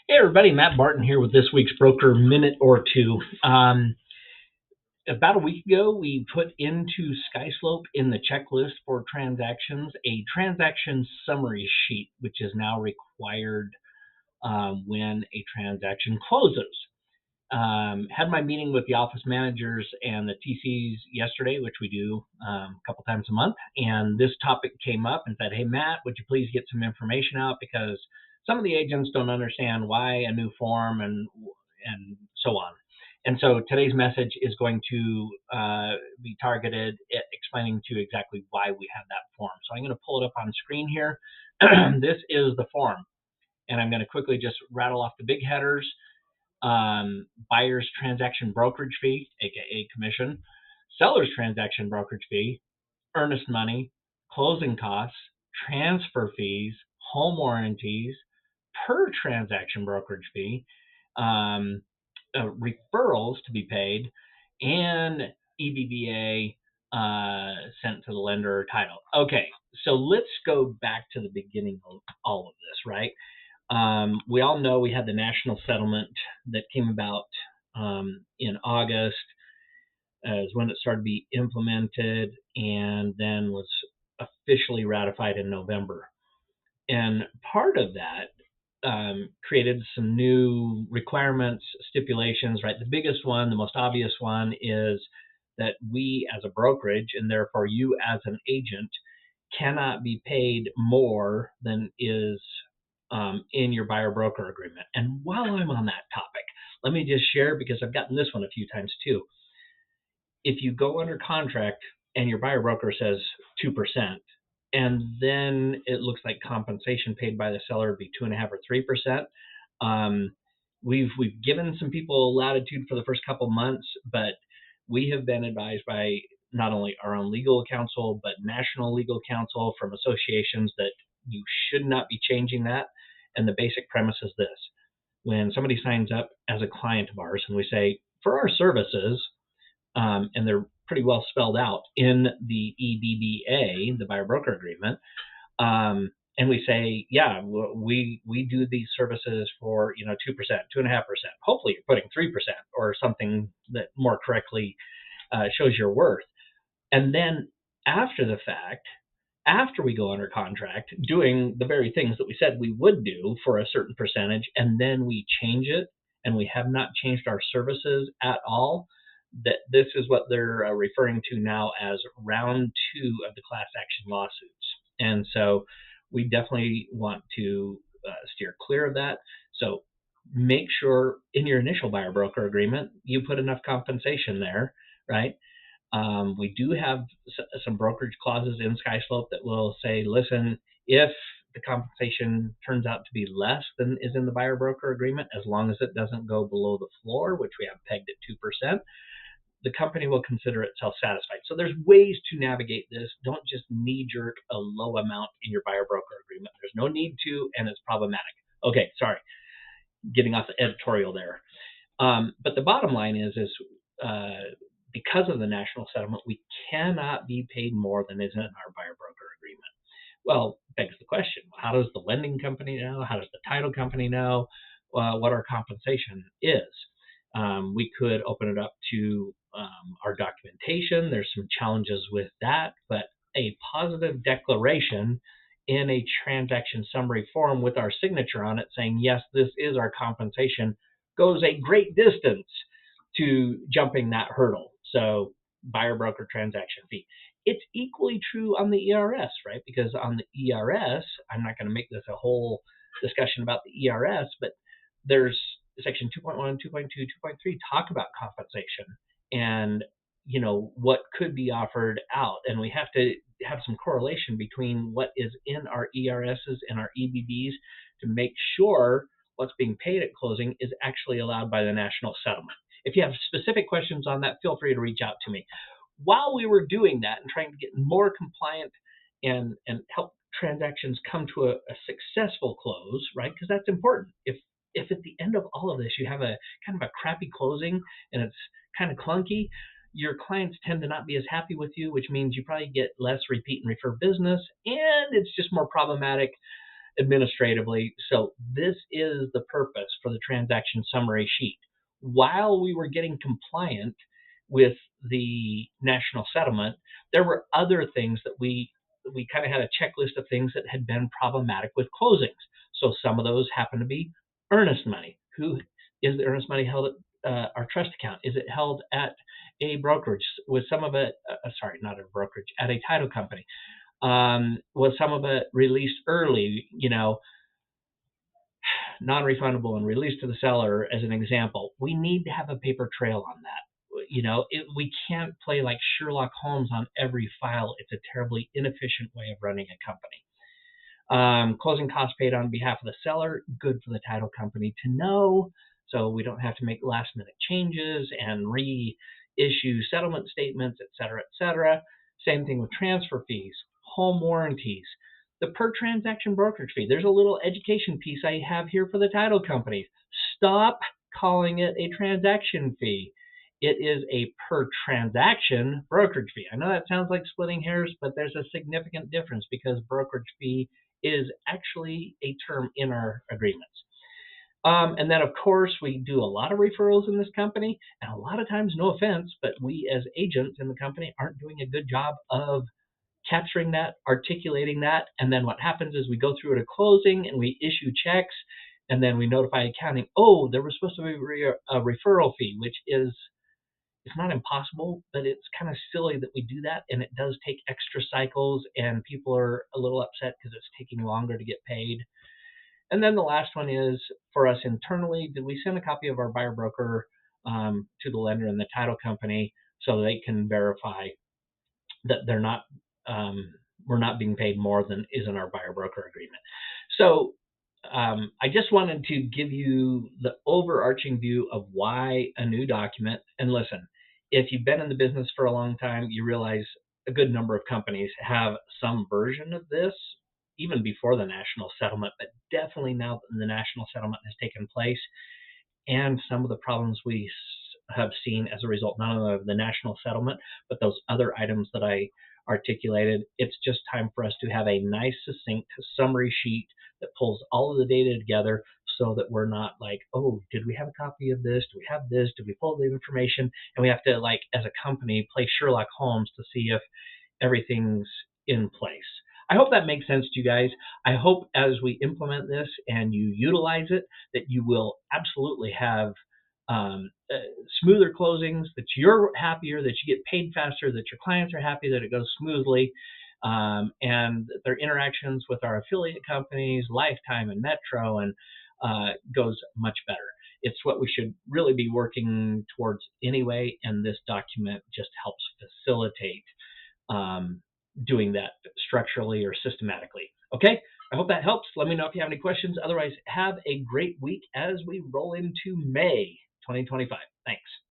Hey everybody, Matt Barton here with this week's Broker Minute or Two. About a week ago, we put into SkySlope in the checklist for transactions a transaction summary sheet, which is now required when a transaction closes. Had my meeting with the office managers and the TCs yesterday, which we do a couple times a month, and this topic came up and said, "Hey Matt, would you please get some information out because some of the agents don't understand why a new form and so on." And so today's message is going to be targeted at explaining to you exactly why we have that form. So I'm going to pull it up on screen here. This is the form, and I'm going to quickly just rattle off the big headers. Buyer's transaction brokerage fee, aka commission, seller's transaction brokerage fee, earnest money, closing costs, transfer fees, home warranties, per transaction brokerage fee, um, referrals to be paid, and EBBA sent to the lender or title. Okay, so let's go back to the beginning of all of this, right? We all know we had the national settlement that came about in August, is when it started to be implemented, and then was officially ratified in November. And part of that created some new requirements, stipulations, right? The biggest one, the most obvious one, is that we as a brokerage, and therefore you as an agent, cannot be paid more than is in your buyer broker agreement. And while I'm on that topic, let me just share, because I've gotten this one a few times too. If you go under contract and your buyer broker says 2%, and then it looks like compensation paid by the seller would be 2.5 or 3%. We've given some people latitude for the first couple months, but we have been advised by not only our own legal counsel but national legal counsel from associations that you should not be changing that. And the basic premise is this: when somebody signs up as a client of ours and we say, for our services, and they're pretty well spelled out in the EBBA, the buyer broker agreement. And we say, yeah, we do these services for 2%, 2.5%. Hopefully, you're putting 3% or something that more correctly shows your worth. And then after the fact, after we go under contract, doing the very things that we said we would do for a certain percentage, and then we change it, and we have not changed our services at all, that this is what they're referring to now as round two of the class action lawsuits. And so we definitely want to steer clear of that. So make sure in your initial buyer broker agreement you put enough compensation there, right? We do have some brokerage clauses in SkySlope that will say, listen, if the compensation turns out to be less than is in the buyer broker agreement, as long as it doesn't go below the floor, which we have pegged at 2%, the company will consider itself satisfied. So there's ways to navigate this. Don't just knee jerk a low amount in your buyer broker agreement. There's no need to, and it's problematic. Okay, sorry, getting off the editorial there. But the bottom line is because of the national settlement, we cannot be paid more than is in our buyer broker agreement. Well, begs the question: how does the lending company know? How does the title company know what our compensation is? We could open it up to our documentation. There's some challenges with that, but a positive declaration in a transaction summary form with our signature on it saying, yes, this is our compensation, goes a great distance to jumping that hurdle. So buyer broker transaction fee. It's equally true on the ERS, right? Because on the ERS, I'm not going to make this a whole discussion about the ERS, but there's section 2.1, 2.2, 2.3 talk about compensation and what could be offered out, and we have to have some correlation between what is in our ERSs and our EBBs to make sure what's being paid at closing is actually allowed by the national settlement. If you have specific questions on that, feel free to reach out to me. While we were doing that and trying to get more compliant and help transactions come to a successful close, right? Because that's important. If at the end of all of this you have a kind of a crappy closing and it's kind of clunky, your clients tend to not be as happy with you, which means you probably get less repeat and refer business, and it's just more problematic administratively. So this is the purpose for the transaction summary sheet. While we were getting compliant with the national settlement, there were other things that we kind of had a checklist of things that had been problematic with closings. So some of those happen to be earnest money. Who is the earnest money held at our trust account? Is it held at a brokerage? Was some of it, sorry, not a brokerage, at a title company? Was some of it released early, non-refundable and released to the seller as an example? We need to have a paper trail on that. We can't play like Sherlock Holmes on every file. It's a terribly inefficient way of running a company. Closing costs paid on behalf of the seller, good for the title company to know, so we don't have to make last minute changes and reissue settlement statements, et cetera, et cetera. Same thing with transfer fees, home warranties, the per transaction brokerage fee. There's a little education piece I have here for the title companies. Stop calling it a transaction fee. It is a per transaction brokerage fee. I know that sounds like splitting hairs, but there's a significant difference because brokerage fee is actually a term in our agreements. And then, of course, we do a lot of referrals in this company, and a lot of times, no offense, but we as agents in the company aren't doing a good job of capturing that, articulating that. And then what happens is we go through at a closing and we issue checks, and then we notify accounting, oh, there was supposed to be a referral fee, which is, it's not impossible, but it's kind of silly that we do that, and it does take extra cycles, and people are a little upset because it's taking longer to get paid. And then the last one is for us internally, did we send a copy of our buyer broker to the lender and the title company so they can verify that they're not we're not being paid more than is in our buyer broker agreement. So I just wanted to give you the overarching view of why a new document. And listen, if you've been in the business for a long time, you realize a good number of companies have some version of this, even before the national settlement, but definitely now that the national settlement has taken place, and some of the problems we have seen as a result, not only of the national settlement, but those other items that I articulated. It's just time for us to have a nice, succinct summary sheet that pulls all of the data together so that we're not like, oh, did we have a copy of this? Do we have this? Did we pull the information? And we have to, like, as a company, play Sherlock Holmes to see if everything's in place. I hope that makes sense to you guys. I hope as we implement this and you utilize it, that you will absolutely have smoother closings, that you're happier, that you get paid faster, that your clients are happy, that it goes smoothly, and their interactions with our affiliate companies, Lifetime and Metro, and goes much better. It's what we should really be working towards anyway, and this document just helps facilitate doing that structurally or systematically. Okay, I hope that helps. Let me know if you have any questions. Otherwise, have a great week as we roll into May 2025. Thanks.